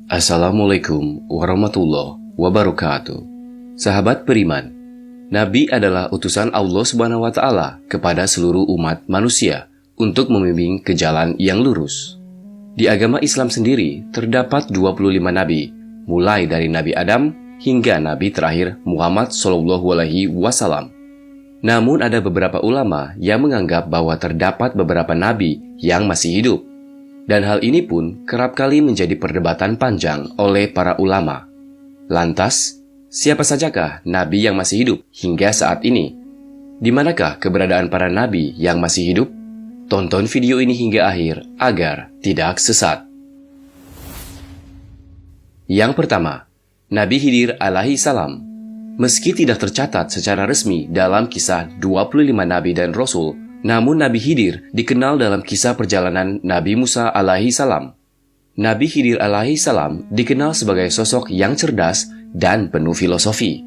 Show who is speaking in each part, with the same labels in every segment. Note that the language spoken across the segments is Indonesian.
Speaker 1: Assalamualaikum warahmatullahi wabarakatuh. Sahabat beriman, Nabi adalah utusan Allah Subhanahu wa Ta'ala kepada seluruh umat manusia untuk membimbing ke jalan yang lurus. Di agama Islam sendiri terdapat 25 nabi, mulai dari Nabi Adam hingga Nabi terakhir Muhammad SAW. Namun ada beberapa ulama yang menganggap bahwa terdapat beberapa nabi yang masih hidup. Dan hal ini pun kerap kali menjadi perdebatan panjang oleh para ulama. Lantas, siapa sajakah nabi yang masih hidup hingga saat ini? Di manakah keberadaan para nabi yang masih hidup? Tonton video ini hingga akhir agar tidak sesat. Yang pertama, Nabi Khidir alaihi salam. Meski tidak tercatat secara resmi dalam kisah 25 nabi dan rasul, namun Nabi Khidir dikenal dalam kisah perjalanan Nabi Musa alaihi salam. Nabi Khidir alaihi salam dikenal sebagai sosok yang cerdas dan penuh filosofi.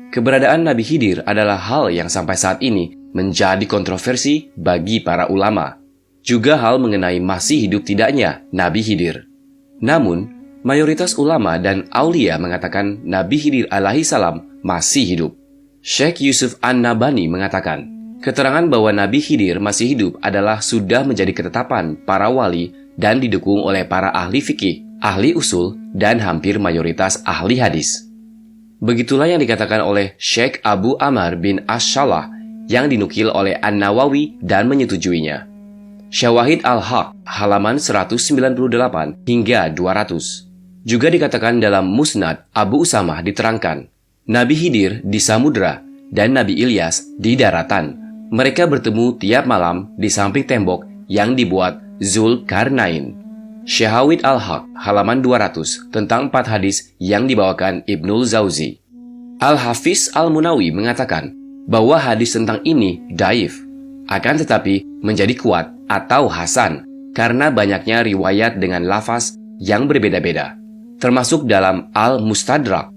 Speaker 1: Keberadaan Nabi Khidir adalah hal yang sampai saat ini menjadi kontroversi bagi para ulama. Juga hal mengenai masih hidup tidaknya Nabi Khidir. Namun, mayoritas ulama dan aulia mengatakan Nabi Khidir alaihi salam masih hidup. Syekh Yusuf An-Nabhani mengatakan, keterangan bahwa Nabi Khidir masih hidup adalah sudah menjadi ketetapan para wali dan didukung oleh para ahli fikih, ahli usul, dan hampir mayoritas ahli hadis. Begitulah yang dikatakan oleh Syekh Abu Amr bin Ash-Shalah yang dinukil oleh An-Nawawi dan menyetujuinya. Syawahid Al-Haq halaman 198 hingga 200. Juga dikatakan dalam Musnad Abu Usamah diterangkan, Nabi Khidir di samudra dan Nabi Ilyas di daratan. Mereka bertemu tiap malam di samping tembok yang dibuat Zulkarnain. Syahawid Al-Haq halaman 200 tentang 4 hadis yang dibawakan Ibnul Jauzi. Al-Hafiz Al-Munawi mengatakan bahwa hadis tentang ini daif, akan tetapi menjadi kuat atau hasan karena banyaknya riwayat dengan lafaz yang berbeda-beda, termasuk dalam Al-Mustadrak.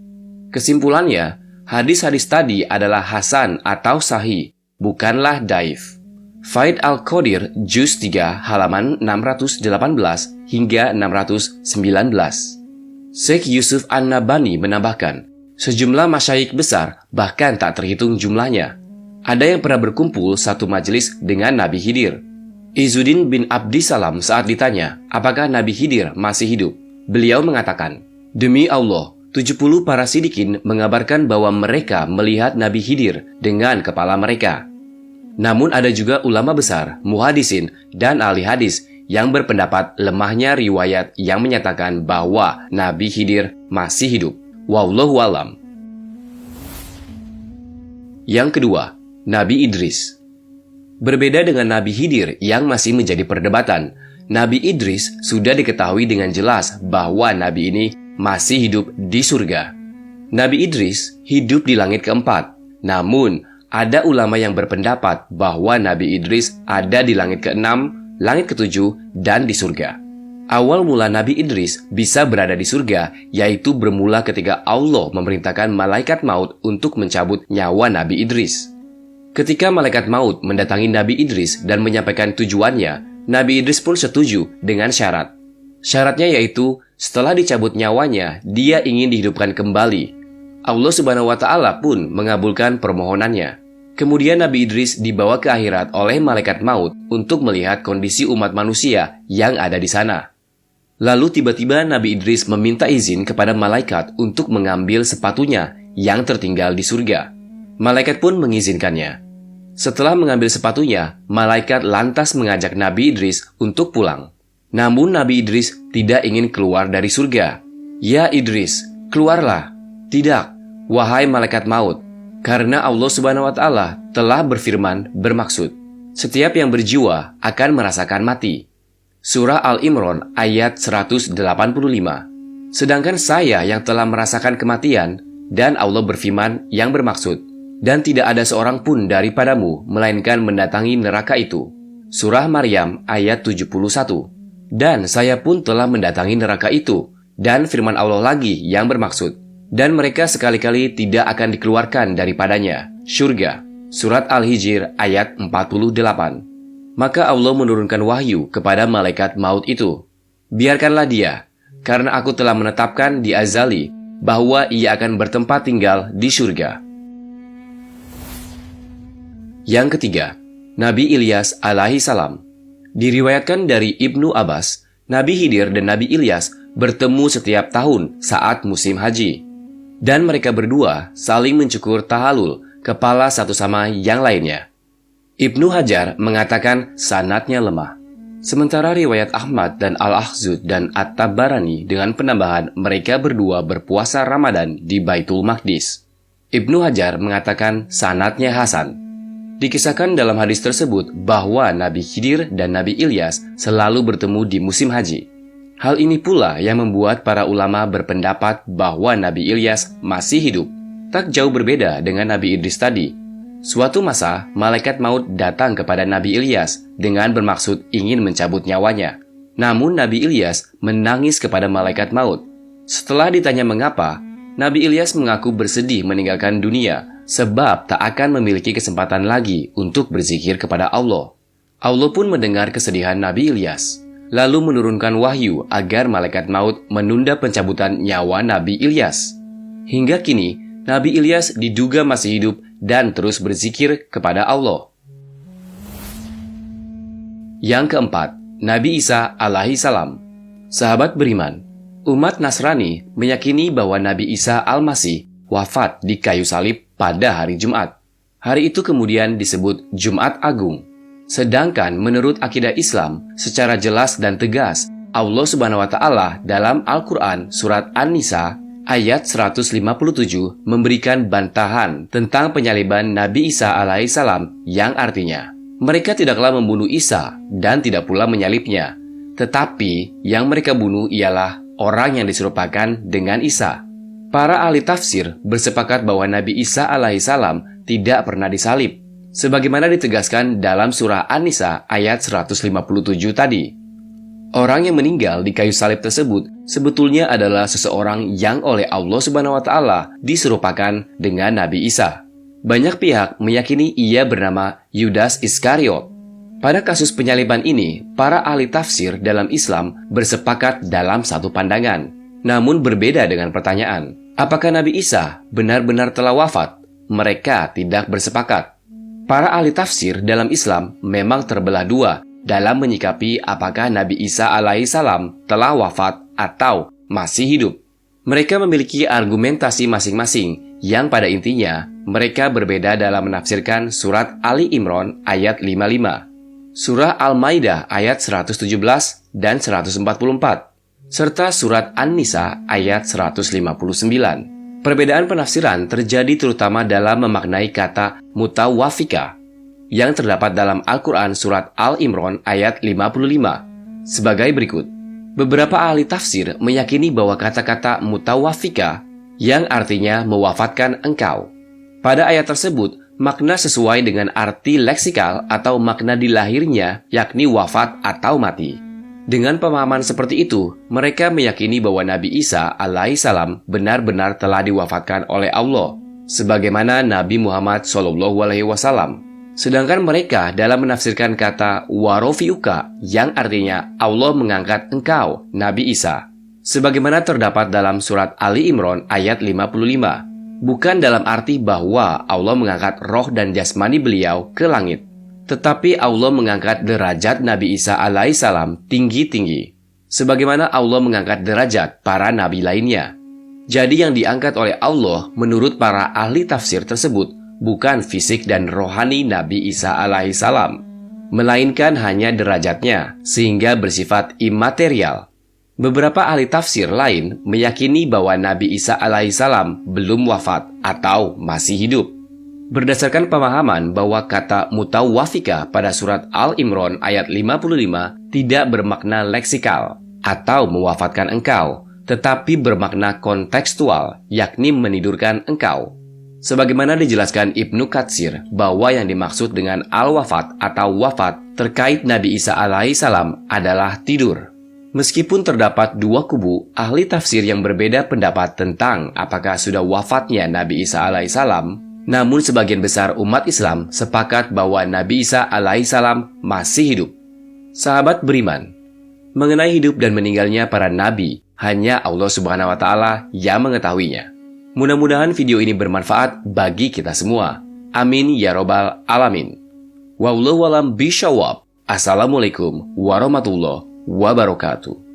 Speaker 1: Kesimpulannya, hadis-hadis tadi adalah hasan atau sahih, bukanlah daif. Faid Al-Qadir Juz 3 halaman 618 hingga 619. Syekh Yusuf An-Nabhani menambahkan, sejumlah masyayikh besar bahkan tak terhitung jumlahnya. Ada yang pernah berkumpul satu majelis dengan Nabi Khidir. Izzuddin bin Abdissalam saat ditanya, apakah Nabi Khidir masih hidup? Beliau mengatakan, demi Allah, 70 para sidikin mengabarkan bahwa mereka melihat Nabi Khidir dengan kepala mereka. Namun ada juga ulama besar, muhadisin, dan ahli hadis yang berpendapat lemahnya riwayat yang menyatakan bahwa Nabi Khidir masih hidup. Wallahu alam. Yang kedua, Nabi Idris. Berbeda dengan Nabi Khidir yang masih menjadi perdebatan, Nabi Idris sudah diketahui dengan jelas bahwa Nabi ini masih hidup di surga. Nabi Idris hidup di langit keempat, namun ada ulama yang berpendapat bahwa Nabi Idris ada di langit keenam, langit ketujuh, dan di surga. Awal mula Nabi Idris bisa berada di surga, yaitu bermula ketika Allah memerintahkan malaikat maut untuk mencabut nyawa Nabi Idris. Ketika malaikat maut mendatangi Nabi Idris dan menyampaikan tujuannya, Nabi Idris pun setuju dengan syarat. Syaratnya yaitu, setelah dicabut nyawanya, dia ingin dihidupkan kembali. Allah Subhanahu wa Ta'ala pun mengabulkan permohonannya. Kemudian Nabi Idris dibawa ke akhirat oleh malaikat maut untuk melihat kondisi umat manusia yang ada di sana. Lalu tiba-tiba Nabi Idris meminta izin kepada malaikat untuk mengambil sepatunya yang tertinggal di surga. Malaikat pun mengizinkannya. Setelah mengambil sepatunya, malaikat lantas mengajak Nabi Idris untuk pulang. Namun Nabi Idris tidak ingin keluar dari surga. Ya Idris, keluarlah. Tidak, wahai malaikat maut, karena Allah Subhanahu wa Ta'ala telah berfirman bermaksud, setiap yang berjiwa akan merasakan mati. Surah Al-Imran ayat 185. Sedangkan saya yang telah merasakan kematian, dan Allah berfirman yang bermaksud, dan tidak ada seorang pun daripadamu melainkan mendatangi neraka itu. Surah Maryam ayat 71. Dan saya pun telah mendatangi neraka itu, dan firman Allah lagi yang bermaksud, dan mereka sekali-kali tidak akan dikeluarkan daripadanya, syurga. Surat Al-Hijr ayat 48. Maka Allah menurunkan wahyu kepada malaikat maut itu. Biarkanlah dia, karena aku telah menetapkan di azali bahwa ia akan bertempat tinggal di surga. Yang ketiga, Nabi Ilyas alaihi salam. Diriwayatkan dari Ibnu Abbas, Nabi Khidir dan Nabi Ilyas bertemu setiap tahun saat musim haji. Dan mereka berdua saling mencukur tahalul kepala satu sama yang lainnya. Ibnu Hajar mengatakan sanadnya lemah. Sementara riwayat Ahmad dan Al-Akhzud dan At-Tabarani dengan penambahan mereka berdua berpuasa Ramadan di Baitul Maqdis. Ibnu Hajar mengatakan sanadnya hasan. Dikisahkan dalam hadis tersebut bahwa Nabi Khidir dan Nabi Ilyas selalu bertemu di musim haji. Hal ini pula yang membuat para ulama berpendapat bahwa Nabi Ilyas masih hidup, tak jauh berbeda dengan Nabi Idris tadi. Suatu masa, malaikat maut datang kepada Nabi Ilyas dengan bermaksud ingin mencabut nyawanya. Namun Nabi Ilyas menangis kepada malaikat maut. Setelah ditanya mengapa, Nabi Ilyas mengaku bersedih meninggalkan dunia, sebab tak akan memiliki kesempatan lagi untuk berzikir kepada Allah. Allah pun mendengar kesedihan Nabi Ilyas, lalu menurunkan wahyu agar malaikat maut menunda pencabutan nyawa Nabi Ilyas. Hingga kini, Nabi Ilyas diduga masih hidup dan terus berzikir kepada Allah. Yang keempat, Nabi Isa alaihi salam. Sahabat beriman, umat Nasrani meyakini bahwa Nabi Isa Al-Masih wafat di kayu salib pada hari Jumat. Hari itu kemudian disebut Jumat Agung. Sedangkan menurut akidah Islam, secara jelas dan tegas, Allah Subhanahu wa Ta'ala dalam Al-Quran Surat An-Nisa ayat 157 memberikan bantahan tentang penyaliban Nabi Isa alaihissalam yang artinya, mereka tidaklah membunuh Isa dan tidak pula menyalibnya, tetapi yang mereka bunuh ialah orang yang diserupakan dengan Isa. Para ahli tafsir bersepakat bahwa Nabi Isa alaihissalam tidak pernah disalib, sebagaimana ditegaskan dalam surah An-Nisa ayat 157 tadi. Orang yang meninggal di kayu salib tersebut sebetulnya adalah seseorang yang oleh Allah Subhanahu wa Ta'ala diserupakan dengan Nabi Isa. Banyak pihak meyakini ia bernama Yudas Iskariot. Pada kasus penyaliban ini, para ahli tafsir dalam Islam bersepakat dalam satu pandangan, namun berbeda dengan pertanyaan, apakah Nabi Isa benar-benar telah wafat? Mereka tidak bersepakat. Para ahli tafsir dalam Islam memang terbelah dua dalam menyikapi apakah Nabi Isa alaihissalam telah wafat atau masih hidup. Mereka memiliki argumentasi masing-masing yang pada intinya mereka berbeda dalam menafsirkan surat Ali Imran ayat 55, surah Al-Maidah ayat 117 dan 144, serta surat An-Nisa ayat 159. Perbedaan penafsiran terjadi terutama dalam memaknai kata mutawafika yang terdapat dalam Al-Quran Surat Al-Imran ayat 55 sebagai berikut. Beberapa ahli tafsir meyakini bahwa kata-kata mutawafika yang artinya mewafatkan engkau. Pada ayat tersebut, makna sesuai dengan arti leksikal atau makna dilahirnya, yakni wafat atau mati. Dengan pemahaman seperti itu, mereka meyakini bahwa Nabi Isa alaihissalam benar-benar telah diwafatkan oleh Allah, sebagaimana Nabi Muhammad SAW. Sedangkan mereka dalam menafsirkan kata warofiuka yang artinya Allah mengangkat engkau, Nabi Isa, sebagaimana terdapat dalam surat Ali Imran ayat 55, bukan dalam arti bahwa Allah mengangkat roh dan jasmani beliau ke langit, tetapi Allah mengangkat derajat Nabi Isa alaihissalam tinggi-tinggi, sebagaimana Allah mengangkat derajat para nabi lainnya. Jadi yang diangkat oleh Allah menurut para ahli tafsir tersebut bukan fisik dan rohani Nabi Isa alaihissalam, melainkan hanya derajatnya sehingga bersifat imaterial. Beberapa ahli tafsir lain meyakini bahwa Nabi Isa alaihissalam belum wafat atau masih hidup. Berdasarkan pemahaman bahwa kata mutawafika pada surat Al-Imran ayat 55 tidak bermakna leksikal atau mewafatkan engkau, tetapi bermakna kontekstual, yakni menidurkan engkau. Sebagaimana dijelaskan Ibnu Katsir bahwa yang dimaksud dengan al-wafat atau wafat terkait Nabi Isa alaihissalam adalah tidur. Meskipun terdapat dua kubu ahli tafsir yang berbeda pendapat tentang apakah sudah wafatnya Nabi Isa alaihissalam, namun sebagian besar umat Islam sepakat bahwa Nabi Isa alaihissalam masih hidup. Sahabat beriman, mengenai hidup dan meninggalnya para nabi, Hanya Allah Subhanahu wa Ta'ala yang mengetahuinya. Mudah-mudahan video ini bermanfaat bagi kita semua. Amin ya Robbal 'Alamin. Wallahu a'lam bishawab. Assalamualaikum warahmatullahi wabarakatuh.